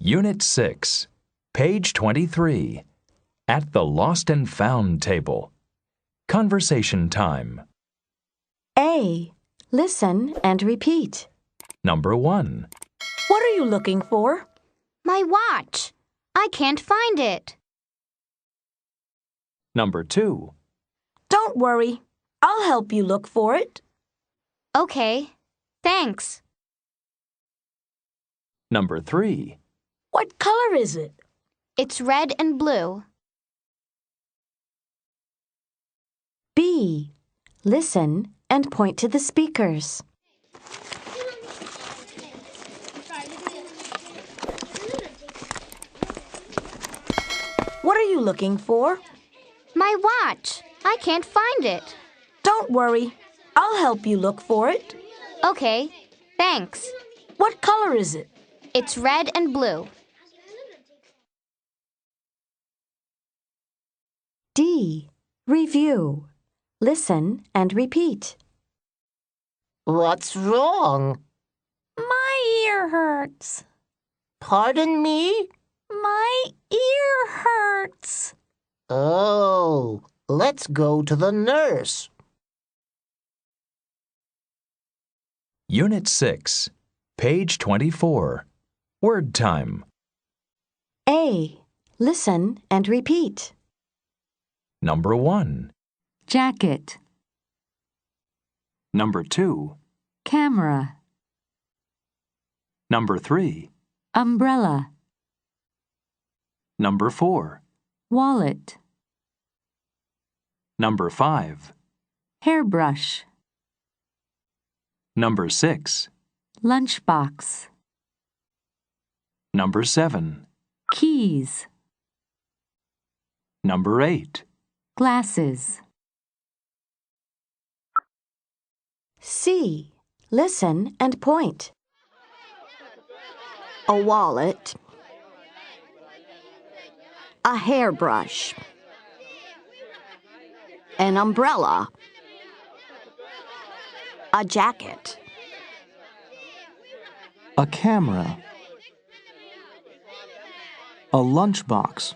Unit 6, page 23. At the Lost and Found table. Conversation time. A. Listen and repeat. Number 1. What are you looking for? My watch. I can't find it. Number 2. Don't worry. I'll help you look for it. Okay, thanks. Number 3. What color is it? It's red and blue. B. Listen and point to the speakers. What are you looking for? My watch. I can't find it. Don't worry. I'll help you look for it. Okay, thanks. What color is it? It's red and blue. D. Review. Listen and repeat. What's wrong? My ear hurts. Pardon me? My ear hurts. Oh, let's go to the nurse. Unit 6, page 24. Word time. A. Listen and repeat. Number 1. Jacket, Number 2. camera, Number 3. umbrella, Number 4. wallet, Number 5. hairbrush, Number 6. lunchbox, Number 7. keys, Number 8. glasses. C. Listen and point. A wallet. A hairbrush. An umbrella. A jacket. A camera. A lunchbox.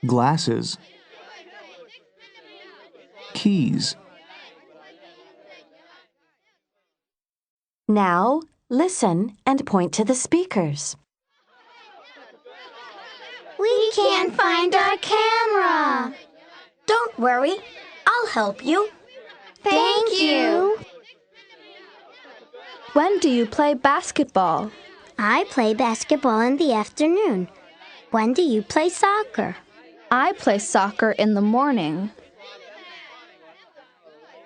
Glasses. Keys. Now, listen and point to the speakers. We can't find our camera. Don't worry. I'll help you. Thank you. When do you play basketball? I play basketball in the afternoon. When do you play soccer? I play soccer in the morning.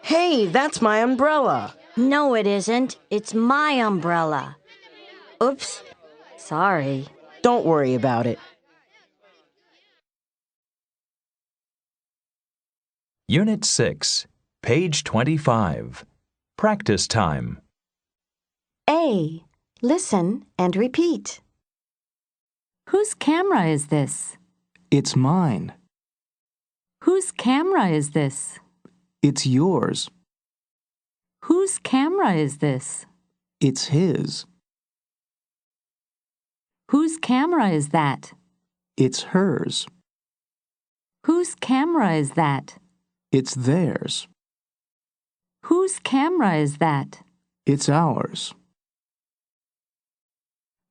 Hey, that's my umbrella. No, it isn't. It's my umbrella. Oops. Sorry. Don't worry about it. Unit 6, page 25. Practice time. A. Listen and repeat. Whose camera is this? It's mine. Whose camera is this? It's yours. Whose camera is this? It's his. Whose camera is that? It's hers. Whose camera is that? It's theirs. Whose camera is that? It's ours.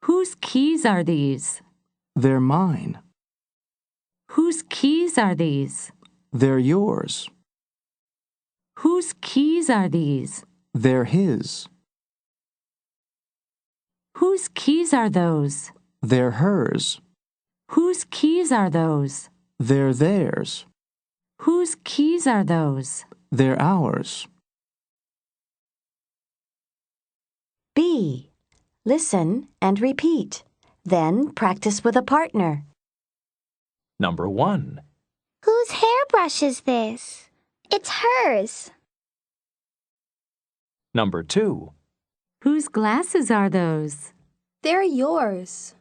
Whose keys are these? They're mine. Whose keys are these? They're yours. Whose keys are these? They're his. Whose keys are those? They're hers. Whose keys are those? They're theirs. Whose keys are those? They're ours. B. Listen and repeat. Then practice with a partner. Number 1. Whose hairbrush is this? It's hers. Number 2. Whose glasses are those? They're yours.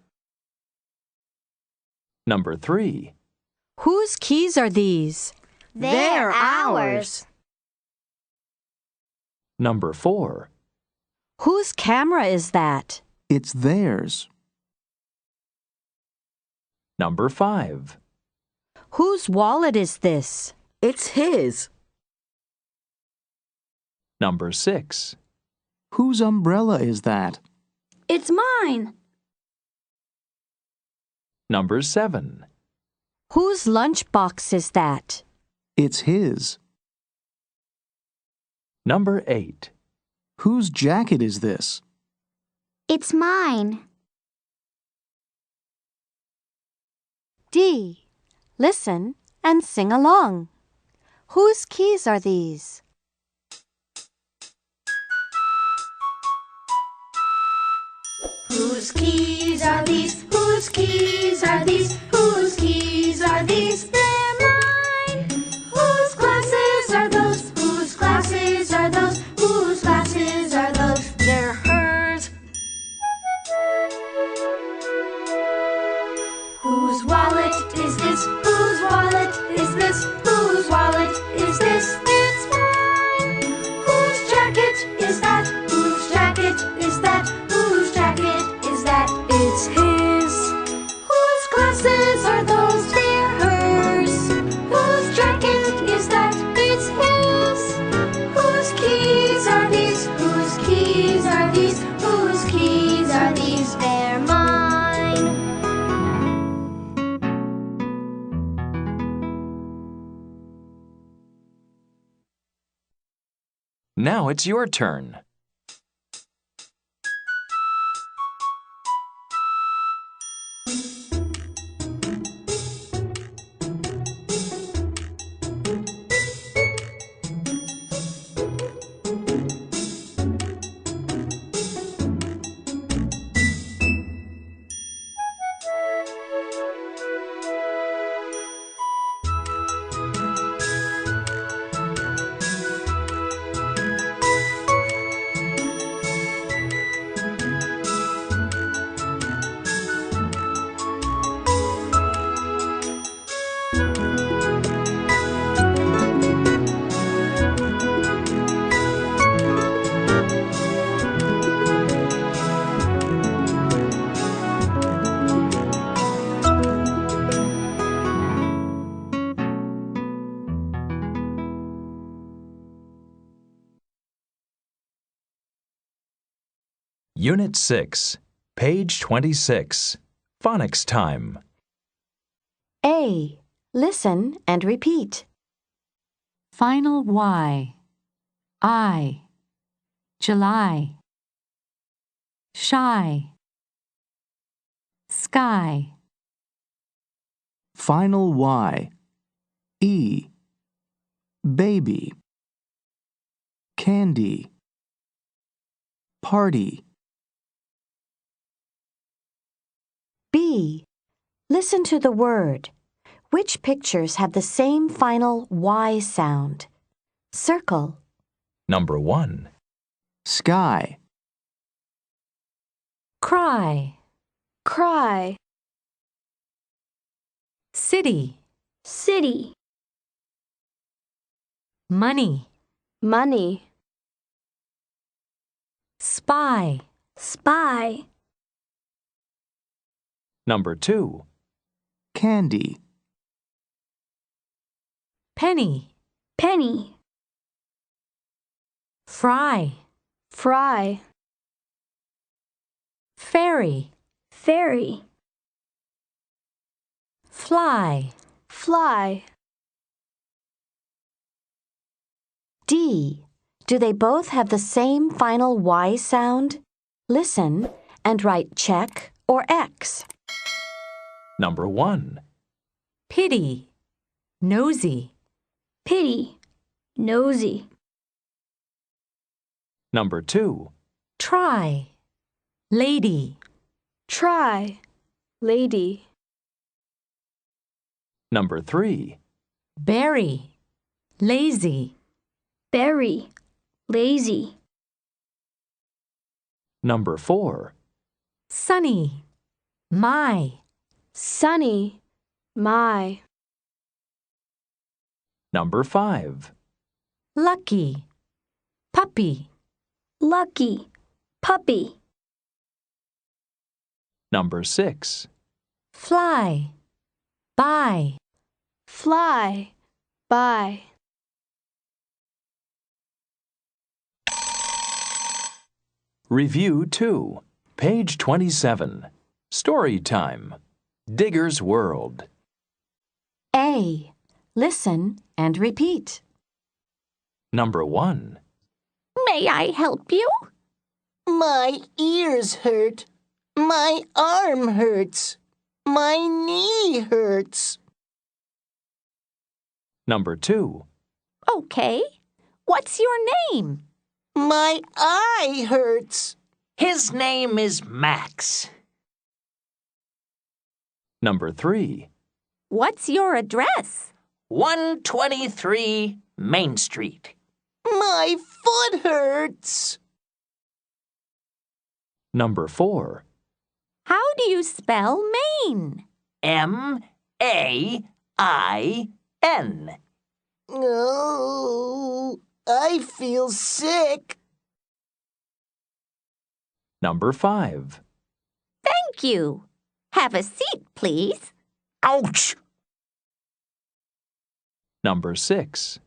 Number 3. Whose keys are these? They're ours. Number 4. Whose camera is that? It's theirs. Number 5. Whose wallet is this? It's his. Number 6. Whose umbrella is that? It's mine. Number 7. Whose lunchbox is that? It's his. Number 8. Whose jacket is this? It's mine. D. Listen and sing along. Whose keys are these? Whose keys are these? Whose keys are these? Whose keys are these? They're mine. Whose glasses are those? Whose glasses are those? Whose glasses are those? They're hers. Whose wallet is this? Whose wallet is this? Whose wallet is this? It's mine. Whose jacket is that? Whose jacket is that? Whose jacket is that? It's his. Whose glasses are those? They're hers. Whose jacket is that? It's his. Whose keys are these? Whose keys are these? Whose keys are these? They're mine. Now it's your turn. Unit 6, page 26. Phonics time. A. Listen and repeat. Final Y. I. July. Shy. Sky. Final Y. E. Baby. Candy. Party. B. Listen to the word. Which pictures have the same final Y sound? Circle. Number 1. Sky. Cry. Cry. City. City. Money. Money. Spy. Spy. Number 2. Candy. Penny. Penny. Fry. Fry. Fairy. Fairy. Fly. Fly. D. Do they both have the same final Y sound? Listen and write check or X. Number 1. Pity. Nosy. Pity. Nosy. Number 2. Try. Lady. Try. Lady. Number 3. Berry. Lazy. Berry. Lazy. Number 4. Sunny. My. Sunny. My. Number 5. Lucky. Puppy. Lucky. Puppy. Number 6. Fly. Buy. Fly. Buy. Review 2. Page 27. Story time. Digger's World. A. Listen and repeat. Number 1. May I help you? My ears hurt. My arm hurts. My knee hurts. Number 2. Okay. What's your name? My eye hurts. His name is Max. Number 3. What's your address? 123 Main Street. My foot hurts. Number 4. How do you spell Maine? Main. Oh, I feel sick. Number 5. Thank you. Have a seat, please. Ouch! Number 6.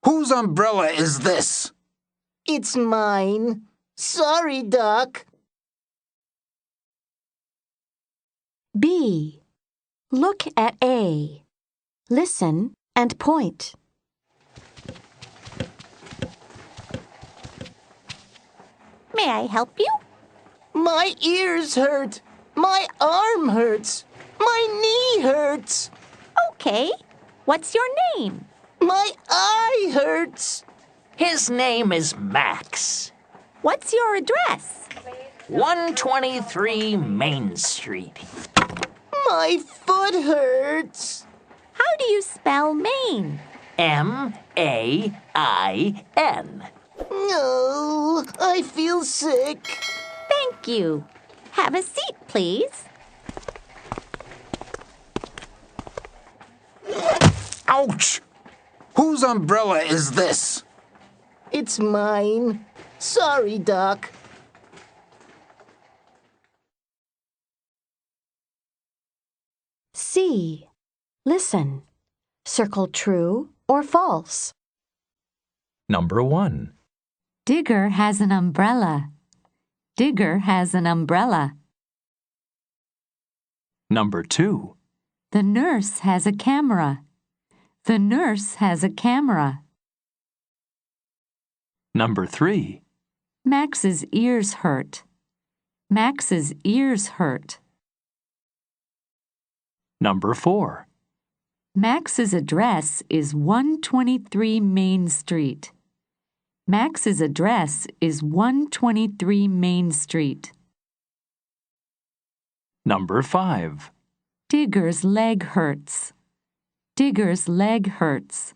Whose umbrella is this? It's mine. Sorry, Doc. B. Look at A. Listen and point. May I help you? My ears hurt. My arm hurts. My knee hurts. Okay. What's your name? My eye hurts. His name is Max. What's your address? 123 Main Street. My foot hurts. How do you spell Maine? Main. No, I feel sick. Thank you. Have a seat, please. Ouch! Whose umbrella is this? It's mine. Sorry, Doc. C. Listen. Circle true or false. Number 1. Digger has an umbrella. Digger has an umbrella. Number 2. The nurse has a camera. The nurse has a camera. Number 3. Max's ears hurt. Max's ears hurt. Number 4. Max's address is 123 Main Street. Max's address is 123 Main Street. Number 5. Digger's leg hurts. Digger's leg hurts.